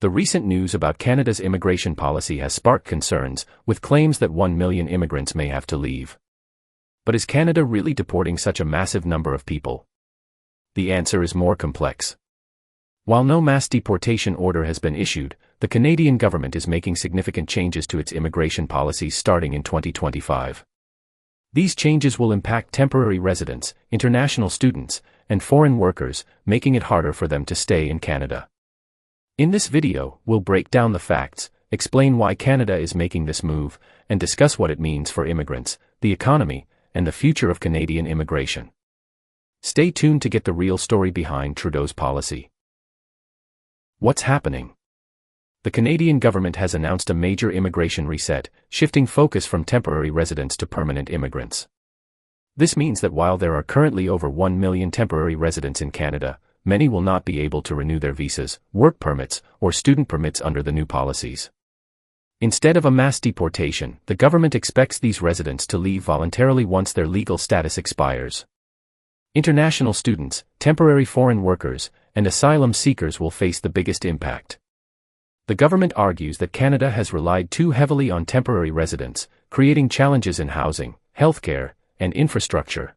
The recent news about Canada's immigration policy has sparked concerns, with claims that 1 million immigrants may have to leave. But is Canada really deporting such a massive number of people? The answer is more complex. While no mass deportation order has been issued, the Canadian government is making significant changes to its immigration policies starting in 2025. These changes will impact temporary residents, international students, and foreign workers, making it harder for them to stay in Canada. In this video, we'll break down the facts, explain why Canada is making this move, and discuss what it means for immigrants, the economy, and the future of Canadian immigration. Stay tuned to get the real story behind Trudeau's policy. What's happening? The Canadian government has announced a major immigration reset, shifting focus from temporary residents to permanent immigrants. This means that while there are currently over 1 million temporary residents in Canada, many will not be able to renew their visas, work permits, or student permits under the new policies. Instead of a mass deportation, the government expects these residents to leave voluntarily once their legal status expires. International students, temporary foreign workers, and asylum seekers will face the biggest impact. The government argues that Canada has relied too heavily on temporary residents, creating challenges in housing, healthcare, and infrastructure.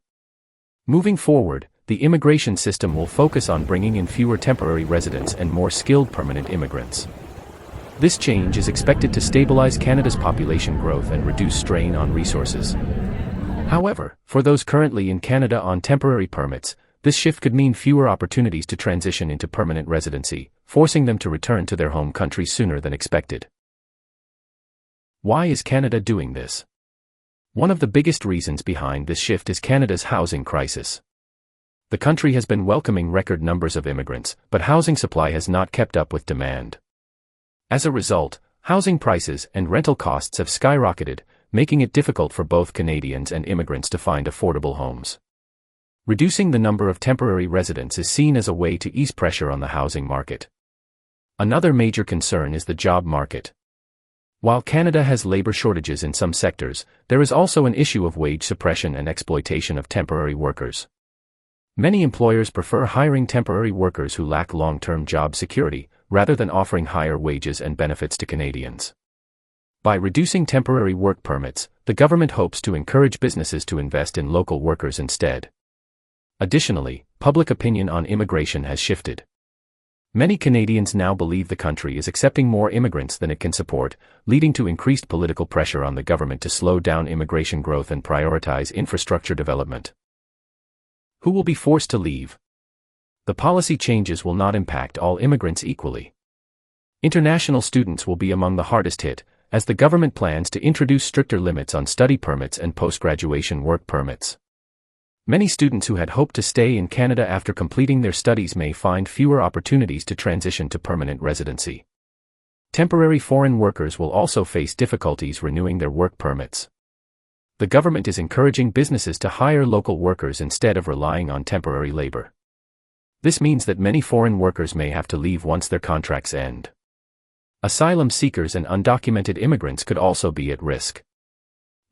Moving forward, the immigration system will focus on bringing in fewer temporary residents and more skilled permanent immigrants. This change is expected to stabilize Canada's population growth and reduce strain on resources. However, for those currently in Canada on temporary permits, this shift could mean fewer opportunities to transition into permanent residency, forcing them to return to their home country sooner than expected. Why is Canada doing this? One of the biggest reasons behind this shift is Canada's housing crisis. The country has been welcoming record numbers of immigrants, but housing supply has not kept up with demand. As a result, housing prices and rental costs have skyrocketed, making it difficult for both Canadians and immigrants to find affordable homes. Reducing the number of temporary residents is seen as a way to ease pressure on the housing market. Another major concern is the job market. While Canada has labor shortages in some sectors, there is also an issue of wage suppression and exploitation of temporary workers. Many employers prefer hiring temporary workers who lack long-term job security, rather than offering higher wages and benefits to Canadians. By reducing temporary work permits, the government hopes to encourage businesses to invest in local workers instead. Additionally, public opinion on immigration has shifted. Many Canadians now believe the country is accepting more immigrants than it can support, leading to increased political pressure on the government to slow down immigration growth and prioritize infrastructure development. Who will be forced to leave? The policy changes will not impact all immigrants equally. International students will be among the hardest hit, as the government plans to introduce stricter limits on study permits and post-graduation work permits. Many students who had hoped to stay in Canada after completing their studies may find fewer opportunities to transition to permanent residency. Temporary foreign workers will also face difficulties renewing their work permits. The government is encouraging businesses to hire local workers instead of relying on temporary labor. This means that many foreign workers may have to leave once their contracts end. Asylum seekers and undocumented immigrants could also be at risk.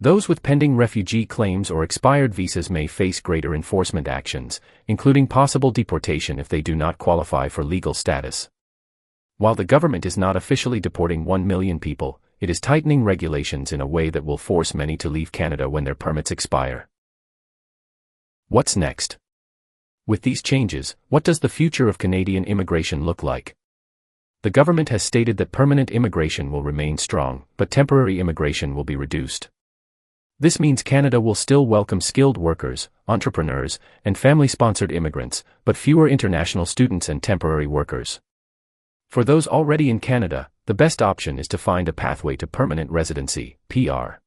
Those with pending refugee claims or expired visas may face greater enforcement actions, including possible deportation if they do not qualify for legal status. While the government is not officially deporting 1 million people, it is tightening regulations in a way that will force many to leave Canada when their permits expire. What's next? With these changes, what does the future of Canadian immigration look like? The government has stated that permanent immigration will remain strong, but temporary immigration will be reduced. This means Canada will still welcome skilled workers, entrepreneurs, and family-sponsored immigrants, but fewer international students and temporary workers. For those already in Canada, the best option is to find a pathway to permanent residency, PR.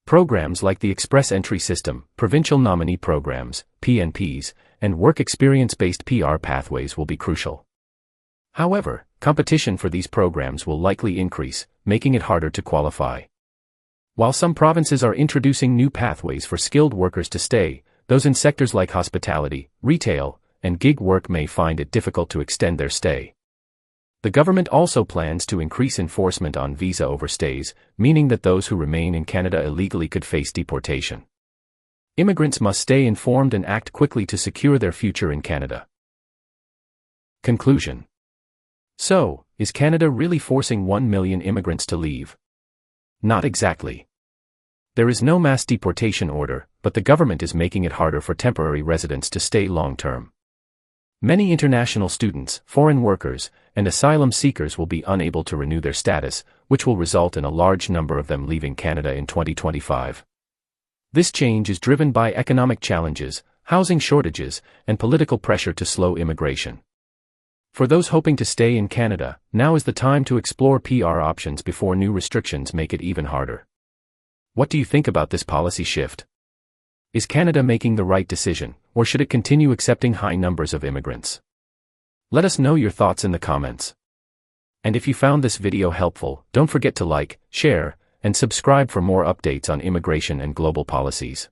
Programs like the Express Entry System, Provincial Nominee Programs, PNPs, and work experience-based PR pathways will be crucial. However, competition for these programs will likely increase, making it harder to qualify. While some provinces are introducing new pathways for skilled workers to stay, those in sectors like hospitality, retail, and gig work may find it difficult to extend their stay. The government also plans to increase enforcement on visa overstays, meaning that those who remain in Canada illegally could face deportation. Immigrants must stay informed and act quickly to secure their future in Canada. Conclusion. So, Is Canada really forcing 1 million immigrants to leave? Not exactly. There is no mass deportation order, but the government is making it harder for temporary residents to stay long-term. Many international students, foreign workers, and asylum seekers will be unable to renew their status, which will result in a large number of them leaving Canada in 2025. This change is driven by economic challenges, housing shortages, and political pressure to slow immigration. For those hoping to stay in Canada, now is the time to explore PR options before new restrictions make it even harder. What do you think about this policy shift? Is Canada making the right decision, or should it continue accepting high numbers of immigrants? Let us know your thoughts in the comments. And if you found this video helpful, don't forget to like, share, and subscribe for more updates on immigration and global policies.